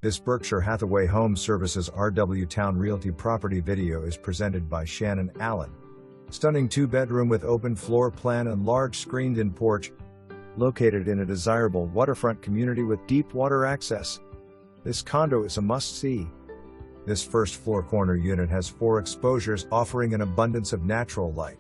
This Berkshire Hathaway HomeServices RW Towne Realty property video is presented by Shannon Allen. Stunning 2-bedroom with open floor plan and large screened-in porch, located in a desirable waterfront community with deep water access. This condo is a must-see. This first-floor corner unit has 4 exposures offering an abundance of natural light.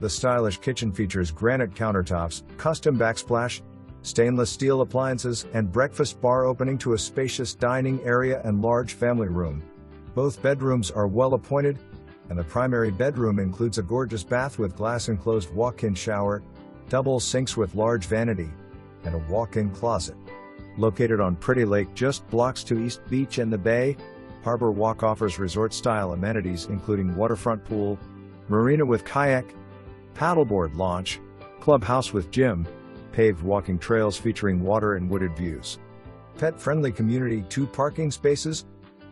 The stylish kitchen features granite countertops, custom backsplash, stainless steel appliances, and breakfast bar opening to a spacious dining area and large family room. Both bedrooms are well appointed, and the primary bedroom includes a gorgeous bath with glass-enclosed walk-in shower, double sinks with large vanity, and a walk-in closet. Located on Pretty Lake just blocks to East Beach and the Bay, Harbor Walk offers resort-style amenities including waterfront pool, marina with kayak, paddleboard launch, clubhouse with gym, paved walking trails featuring water and wooded views. Pet-friendly community, 2 parking spaces,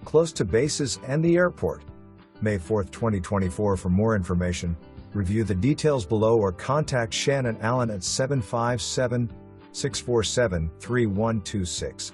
close to bases and the airport. May 4, 2024. For more information, review the details below or contact Shannon Allen at 757-647-3126.